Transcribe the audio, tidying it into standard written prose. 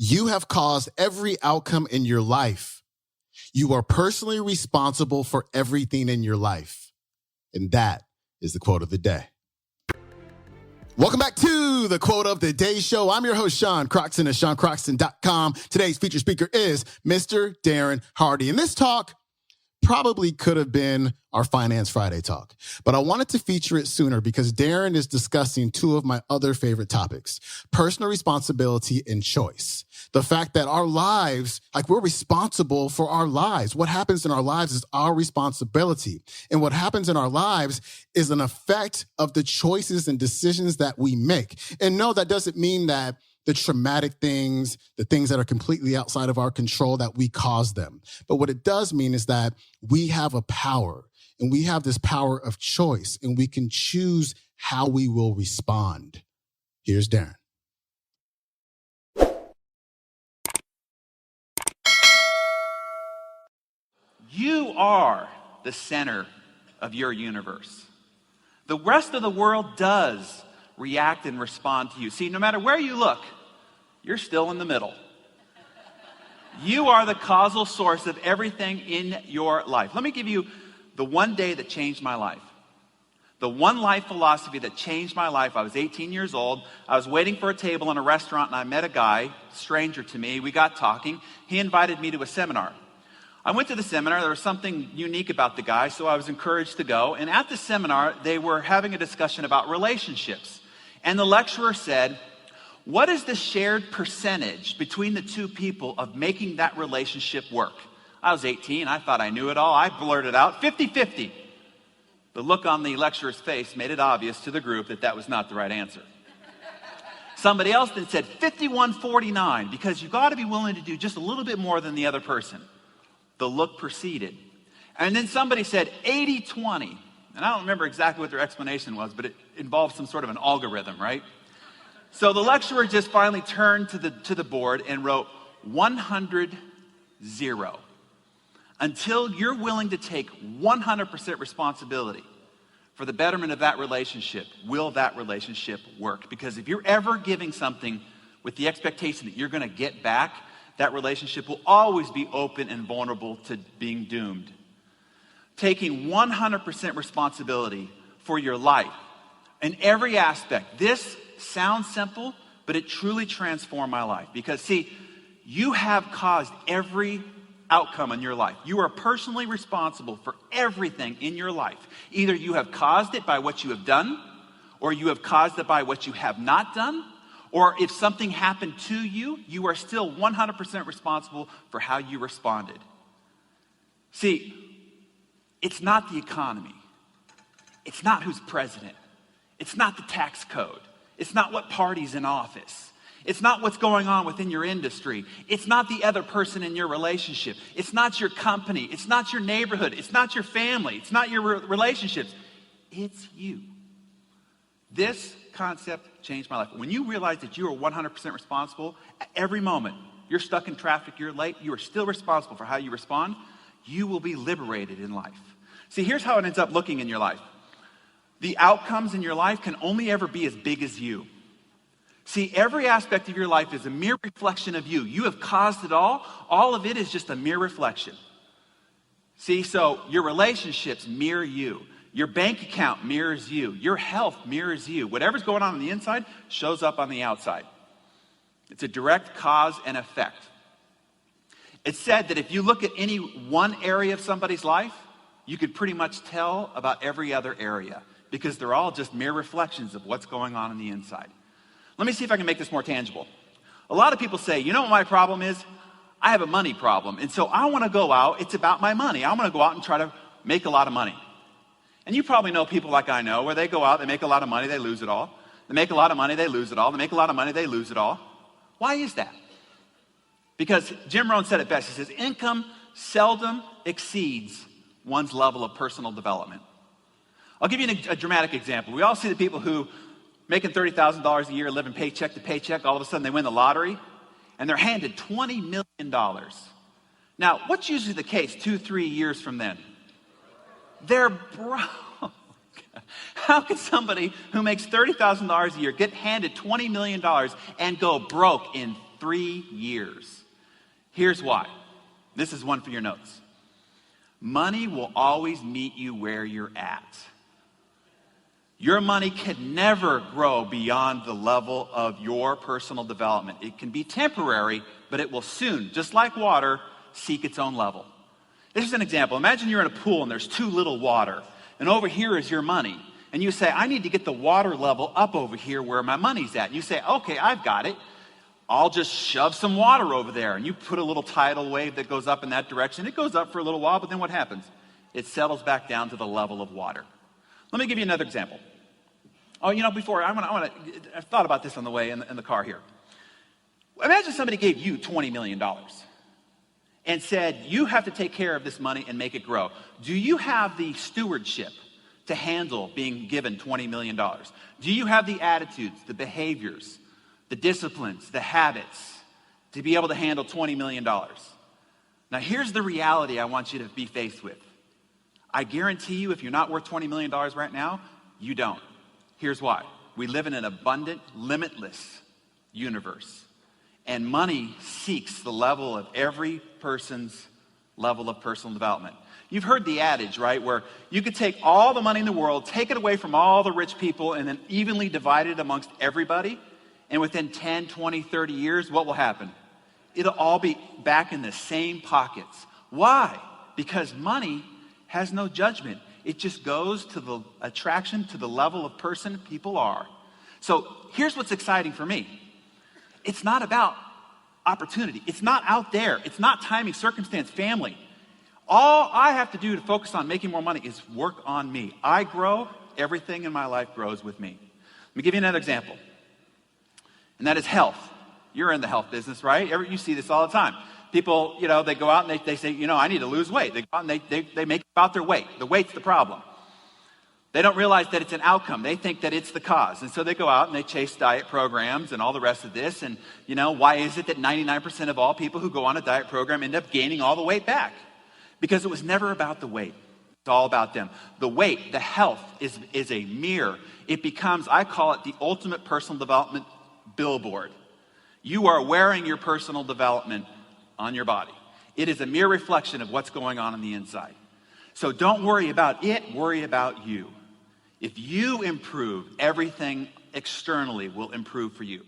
You have caused every outcome in your life. You are personally responsible for everything in your life. And that is the quote of the day. Welcome back to the Quote of the Day show. I'm your host, Sean Croxton of SeanCroxton.com. Today's featured speaker is Mr. Darren Hardy. And this talk probably could have been our Finance Friday talk, but I wanted to feature it sooner because Darren is discussing two of my other favorite topics: personal responsibility and choice. The fact that our lives, we're responsible for our lives. What happens in our lives is our responsibility. And what happens in our lives is an effect of the choices and decisions that we make. And no, that doesn't mean that the traumatic things, the things that are completely outside of our control, that we cause them. But what it does mean is that we have a power, and we have this power of choice, and we can choose how we will respond. Here's Darren. You are the center of your universe. The rest of the world does react and respond to you. See, no matter where you look, you're still in the middle. You are the causal source of everything in your life. Let me give you the one day that changed my life. The one life philosophy that changed my life. I was 18 years old. I was waiting for a table in a restaurant, and I met a guy, stranger to me. We got talking. He invited me to a seminar. I went to the seminar. There was something unique about the guy, so I was encouraged to go. And at the seminar, they were having a discussion about relationships. And the lecturer said, what is the shared percentage between the two people of making that relationship work? I was 18. I thought I knew it all. I blurted out 50-50. The look on the lecturer's face made it obvious to the group that that was not the right answer. Somebody else then said 51-49, because you've got to be willing to do just a little bit more than the other person. The look proceeded. And then somebody said 80-20. And I don't remember exactly what their explanation was, but it involved some sort of an algorithm, right? So the lecturer just finally turned to the board and wrote 100-0. Until you're willing to take 100% responsibility for the betterment of that relationship, will that relationship work? Because if you're ever giving something with the expectation that you're going to get back, that relationship will always be open and vulnerable to being doomed. Taking 100% responsibility for your life in every aspect. This sounds simple, but it truly transformed my life. Because see, you have caused every outcome in your life. You are personally responsible for everything in your life. Either you have caused it by what you have done, or you have caused it by what you have not done, or if something happened to you, you are still 100% responsible for how you responded. See, it's not the economy. It's not who's president. It's not the tax code. It's not what party's in office. It's not what's going on within your industry. It's not the other person in your relationship. It's not your company. It's not your neighborhood. It's not your family. It's not your relationships. It's you. This concept changed my life. When you realize that you are 100% responsible at every moment, you're stuck in traffic, you're late, you are still responsible for how you respond, you will be liberated in life. See, here's how it ends up looking in your life. The outcomes in your life can only ever be as big as you. See, every aspect of your life is a mere reflection of you. You have caused it all. All of it is just a mere reflection. See, so your relationships mirror you. Your bank account mirrors you. Your health mirrors you. Whatever's going on the inside shows up on the outside. It's a direct cause and effect. It's said that if you look at any one area of somebody's life, you could pretty much tell about every other area, because they're all just mere reflections of what's going on the inside. Let me see if I can make this more tangible. A lot of people say, you know what my problem is? I have a money problem. And so I want to go out. It's about my money. I want to go out and try to make a lot of money. And you probably know people like I know, where they go out, they make a lot of money, they lose it all. They make a lot of money, they lose it all. They make a lot of money, they lose it all. Why is that? Because Jim Rohn said it best. He says, income seldom exceeds one's level of personal development. I'll give you a dramatic example. We all see the people who making $30,000 a year, living paycheck to paycheck, all of a sudden they win the lottery, and they're handed $20 million. Now, what's usually the case 2-3 years from then? They're broke. How can somebody who makes $30,000 a year get handed $20 million and go broke in 3 years. Here's why. This is one for your notes. Money will always meet you where you're at. Your money can never grow beyond the level of your personal development. It can be temporary, but it will soon, just like water, seek its own level. This is an example. Imagine you're in a pool and there's too little water, and over here is your money. And you say, I need to get the water level up over here where my money's at. And you say, okay, I've got it. I'll just shove some water over there. And you put a little tidal wave that goes up in that direction. It goes up for a little while, but then what happens? It settles back down to the level of water. Let me give you another example. Oh, before, I thought about this on the way in the car here. Imagine somebody gave you $20 million and said, you have to take care of this money and make it grow. Do you have the stewardship to handle being given $20 million? Do you have the attitudes, the behaviors, the disciplines, the habits to be able to handle $20 million? Now, here's the reality I want you to be faced with. I guarantee you, if you're not worth $20 million right now, you don't. Here's why. We live in an abundant, limitless universe. And money seeks the level of every person's level of personal development. You've heard the adage, right, where you could take all the money in the world, take it away from all the rich people, and then evenly divide it amongst everybody. And within 10, 20, 30 years, what will happen? It'll all be back in the same pockets. Why? Because money has no judgment. It just goes to the attraction, to the level of person people are. So here's what's exciting for me. It's not about opportunity. It's not out there. It's not timing, circumstance, family. All I have to do to focus on making more money is work on me. I grow, everything in my life grows with me. Let me give you another example, and that is health. You're in the health business, right? You see this all the time. People, they go out and they say, I need to lose weight. They go out and they make it about their weight. The weight's the problem. They don't realize that it's an outcome. They think that it's the cause. And so they go out and they chase diet programs and all the rest of this. And, why is it that 99% of all people who go on a diet program end up gaining all the weight back? Because it was never about the weight. It's all about them. The weight, the health is a mirror. It becomes, I call it the ultimate personal development billboard. You are wearing your personal development on your body. It is a mere reflection of what's going on the inside. So don't worry about it, worry about you. If you improve, everything externally will improve for you.